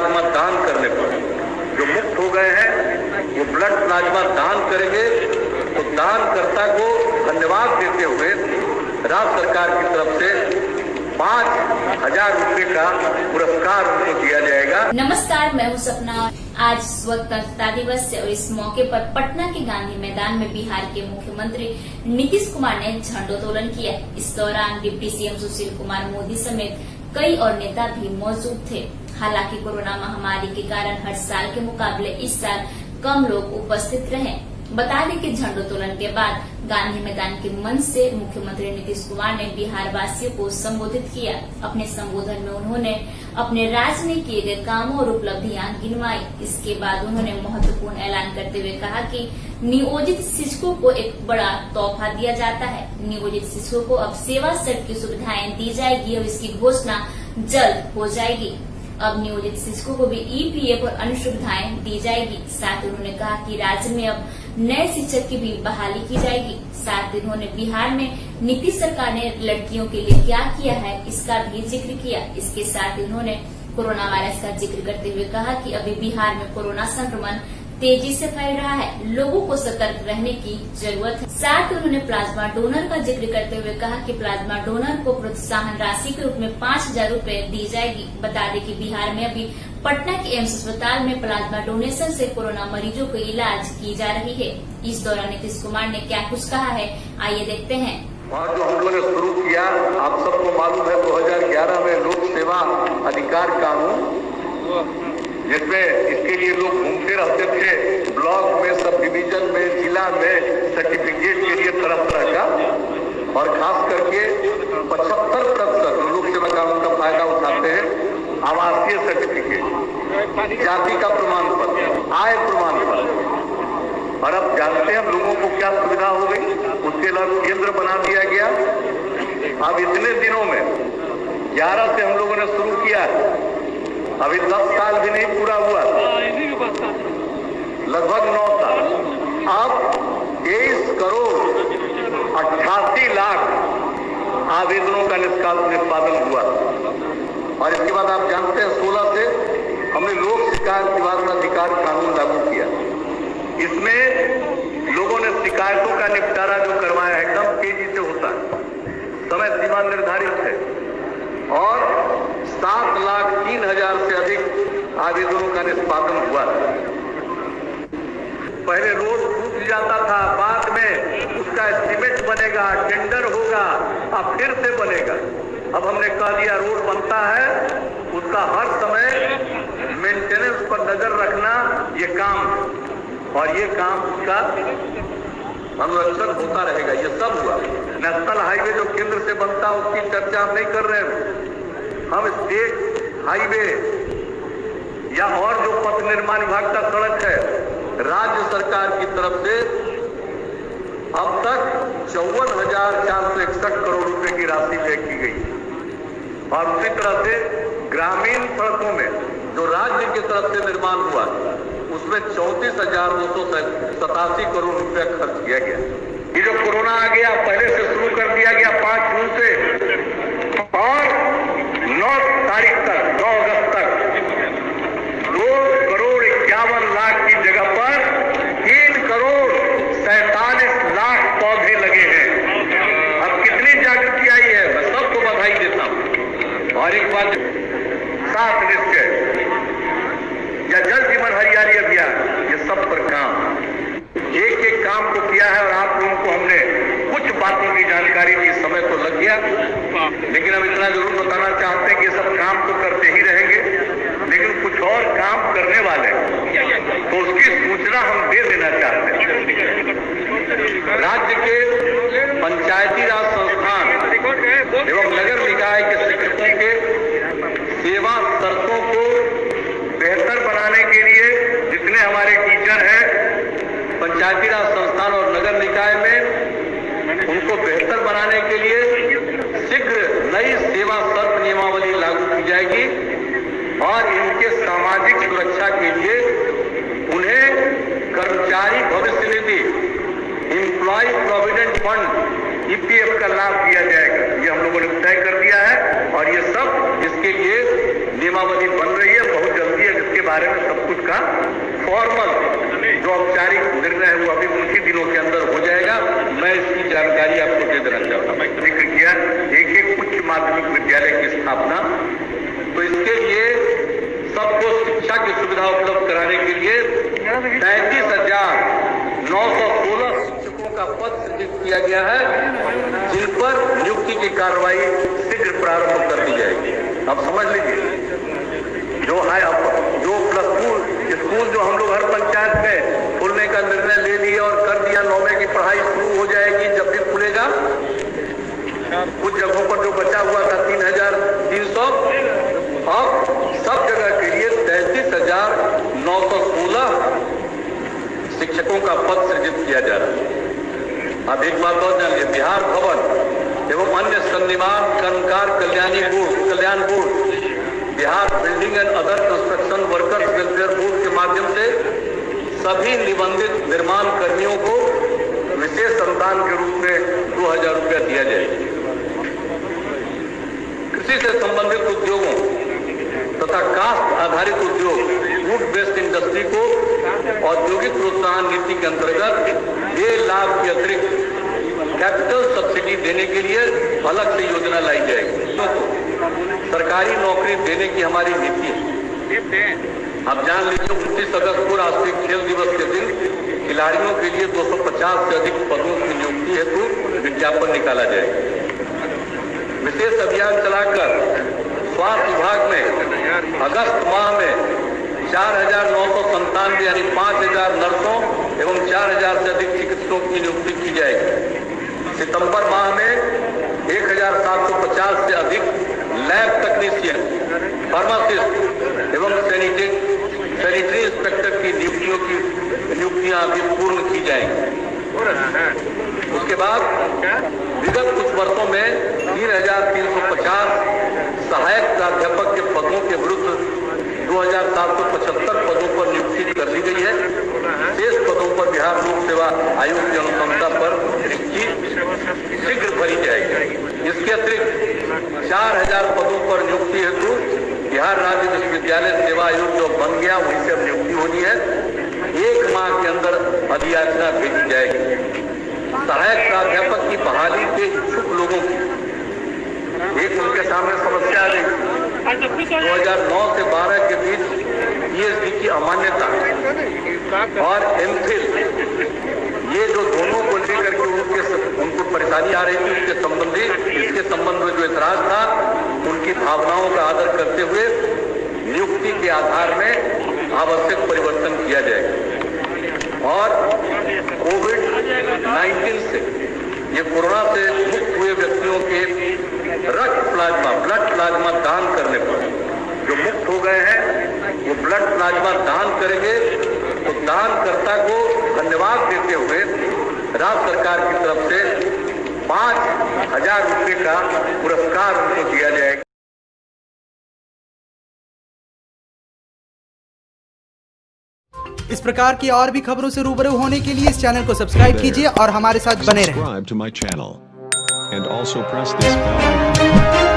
Plasma दान करने पर जो मुक्त हो गए हैं वो ब्लड प्लाज्मा दान करेंगे। तो दानकर्ता को धन्यवाद देते हुए राज्य सरकार की तरफ से 5,000 रुपए का पुरस्कार उनको दिया जाएगा। नमस्कार, मैं हूं सपना। आज स्वतंत्रता दिवस है और इस मौके पर पटना के गांधी मैदान में बिहार के मुख्यमंत्री नीतीश कुमार ने झंडोत्तोलन किया। इस दौरान डिप्टी सीएम सुशील कुमार मोदी समेत कई और नेता भी मौजूद थे। हालांकि कोरोना महामारी के कारण हर साल के मुकाबले इस साल कम लोग उपस्थित रहे। बता दें कि झंडोत्तोलन के बाद गांधी मैदान के मंच से मुख्यमंत्री नीतीश कुमार ने बिहार वासियों को संबोधित किया। अपने संबोधन में उन्होंने अपने राज्य में किए गए कामों और उपलब्धियां गिनवाई। इसके बाद उन्होंने महत्वपूर्ण ऐलान करते हुए कहा कि नियोजित शिक्षकों को एक बड़ा तोहफा दिया जाता है। नियोजित शिक्षकों को अब सेवा सेट की सुविधाएं दी जाएगी और इसकी घोषणा जल्द हो जाएगी। अब नियोजित शिक्षकों को भी ईपीएफ और अन्य सुविधाएं दी जाएगी। साथ ही उन्होंने कहा कि राज्य में अब नए शिक्षक की भी बहाली की जाएगी। साथ ही उन्होंने बिहार में नीतीश सरकार ने लड़कियों के लिए क्या किया है इसका भी जिक्र किया। इसके साथ ही उन्होंने कोरोना वायरस का जिक्र करते हुए कहा कि अभी बिहार में कोरोना संक्रमण तेजी से फैल रहा है, लोगों को सतर्क रहने की जरूरत है। साथ ही उन्होंने प्लाज्मा डोनर का जिक्र करते हुए कहा कि प्लाज्मा डोनर को प्रोत्साहन राशि के रूप में 5,000 रुपए दी जाएगी। बता दें कि बिहार में अभी पटना के एम्स अस्पताल में प्लाज्मा डोनेशन से कोरोना मरीजों को इलाज की जा रही है। इस दौरान नीतीश कुमार ने क्या कुछ कहा है, आइए देखते हैं। और जो हम लोगों ने शुरू किया, आप सबको मालूम है 2011 में लोक सेवा अधिकार कानून, जिसमें इसके लिए लोग घूमते रहते थे ब्लॉक में, सब डिवीजन में, जिला में सर्टिफिकेट के लिए तरह तरह का, और खास करके 75% लोक सेवा कानून का फायदा उठाते हैं। आवासीय सर्टिफिकेट, जाति का प्रमाण पत्र, आय प्रमाण पत्र। और अब जानते हैं हम लोगों को क्या सुविधा हो गई, उसके लिए केंद्र बना दिया गया। अब इतने दिनों में 11 से हम लोगों ने शुरू किया, अभी 10 साल भी नहीं पूरा हुआ, लगभग 9 साल। अब 23 करोड़ 88 लाख आवेदनों का निष्पादन हुआ। और इसके बाद आप जानते हैं 16 से हमने लोक शिकायत निवारण अधिकार कानून लागू किया। इसमें लोगों ने शिकायतों का निपटारा जो करवाया है एकदम तेजी से होता है, समय सीमा निर्धारित है, और 7,03,000 से अधिक आवेदनों का निष्पादन हुआ। पहले रोड टूट जाता था, बाद में उसका एस्टीमेट बनेगा, टेंडर होगा, अब फिर से बनेगा। अब हमने कह दिया रोड बनता है, उसका हर समय मेंटेनेंस पर नजर रखना ये काम, और ये काम उसका अनुरक्षण होता रहेगा। ये सब हुआ। नेशनल हाईवे जो केंद्र से बनता है उसकी चर्चा हम नहीं कर रहे हैं। हम स्टेट हाईवे या और जो पथ निर्माण विभाग का सड़क है, राज्य सरकार की तरफ से अब तक 54,461 करोड़ रुपए की राशि व्यय की गई। और उसी तरह से ग्रामीण सड़कों में जो राज्य की तरफ से निर्माण हुआ, उसमें 34,287 करोड़ रुपया खर्च किया गया। ये जो कोरोना आ गया, पहले से शुरू कर दिया गया 5 जून से, और 9 तारीख तक, 9 अगस्त तक 2 करोड़ 51 लाख की जगह पर 3 करोड़ 47 लाख पौधे लगे हैं। अब कितनी जागृति आई है, मैं सबको बधाई देता हूँ। और एक बात, 7 निश्चय या जल जीवन हरियाली अभियान, ये सब पर काम, एक एक काम को किया है। और आप लोगों को हमने कुछ बातों की जानकारी दी, समय तो लग गया, लेकिन हम इतना जरूर बताना चाहते हैं कि ये सब काम तो करते ही रहेंगे, लेकिन कुछ और काम करने वाले तो उसकी सूचना हम दे देना चाहते हैं। राज्य के पंचायती राज संस्थान एवं नगर निकाय के शिक्षकों के सेवा शर्तों को बेहतर बनाने के लिए जितने हमारे टीचर हैं पंचायती राज संस्थान और नगर निकाय में, उनको बेहतर बनाने के लिए शीघ्र नई सेवा शर्त नियमावली लागू की जाएगी। और इनके सामाजिक सुरक्षा के लिए उन्हें कर्मचारी भविष्य निधि, एम्प्लॉय प्रोविडेंट फंड, ईपीएफ का लाभ दिया जाएगा। ये हम लोगों ने तय कर दिया है, और ये सब इसके लिए नियमावली बन रही है। बहुत जल्दी बारे में सब कुछ का फॉर्मल जो औपचारिक निर्णय है वो अभी कुछ ही दिनों के अंदर हो जाएगा। मैं इसकी जानकारी आपको दे देना चाहता हूँ। जिक्र किया एक उच्च माध्यमिक विद्यालय की स्थापना, तो इसके लिए सबको शिक्षा की सुविधा उपलब्ध कराने के लिए 33,916 शिक्षकों का पद सृजित किया गया है, जिन पर नियुक्ति की कार्रवाई शीघ्र प्रारंभ कर दी जाएगी। अब समझ लीजिए, जो +2 स्कूल जो हम लोग हर पंचायत में खोलने का निर्णय ले लिया और कर दिया, 9वीं की पढ़ाई शुरू हो जाएगी जब भी खुलेगा। कुछ जगहों पर जो बचा हुआ था 3,300, अब सब जगह के लिए 33,916 शिक्षकों का पद सृजित किया जा रहा है। अब एक बात और जान लीजिए, बिहार भवन एवं अन्य सन्निर्माण कर्मकार कल्याण board, Bihar building and other construction workers welfare board के माध्यम से सभी निबंधित निर्माण कर्मियों को विशेष अनुदान के रूप में 2,000 रुपया दिया जाएगा। कृषि से संबंधित उद्योगों तथा कास्ट आधारित उद्योग फूड बेस्ड इंडस्ट्री को औद्योगिक प्रोत्साहन नीति के अंतर्गत 1 लाख के अतिरिक्त कैपिटल सब्सिडी देने के लिए अलग से योजना लाई जाएगी। सरकारी नौकरी देने की हमारी नीति है। आप जान लीजिए, 29 अगस्त को राष्ट्रीय खेल दिवस के दिन खिलाड़ियों के लिए 250 से अधिक पदों की नियुक्ति हेतु विज्ञापन निकाला जाएगा। विशेष अभियान चलाकर स्वास्थ्य विभाग में अगस्त माह में 4,997 यानी 5,000 नर्सों एवं 4,000 से अधिक चिकित्सकों की नियुक्ति की जाएगी। सितंबर माह में 1,750 से अधिक लैब टेक्नीशियन, फार्मासिस्ट एवं सैनिटरी इंस्पेक्टर की नियुक्तियां भी पूर्ण की जाएंगी। उसके बाद विगत कुछ वर्षों में 3,350 सहायक प्राध्यापक के पदों के विरुद्ध 2,775 पदों पर नियुक्ति कर दी गई है। शेष पदों पर बिहार लोक सेवा आयोग की अनुशंसा पर नियुक्ति शीघ्र भरी जाएगी। इसके अतिरिक्त 4,000 पदों पर नियुक्ति हेतु बिहार राज्य विश्वविद्यालय सेवा आयोग जो बन गया वहीं से अब नियुक्ति होनी है। 1 माह के अंदर अधियाचना भेजी जाएगी। सहायक प्राध्यापक की बहाली के इच्छुक लोगों की एक उनके सामने समस्या आ गई। 2009 से 12 के बीच PhD की अमान्यता और MPhil, ये जो दोनों को लेकर के उनको परेशानी आ रही थी, इसके संबंध में जो एतराज था, उनकी भावनाओं का आदर करते हुए नियुक्ति के आधार में आवश्यक परिवर्तन किया जाएगा। और कोविड-19 से, ये कोरोना से मुक्त हुए व्यक्तियों के ब्लड प्लाज्मा दान करने पर जो मुक्त हो गए हैं वो ब्लड प्लाज्मा दान करेंगे। तो दानकर्ता को धन्यवाद देते हुए राज्य सरकार की तरफ से 5,000 रुपये का पुरस्कार उनको दिया जाएगा। इस प्रकार की और भी खबरों से रूबरू होने के लिए इस चैनल को सब्सक्राइब कीजिए और हमारे साथ बने रहें। Subscribe to my channel and also press this bell icon.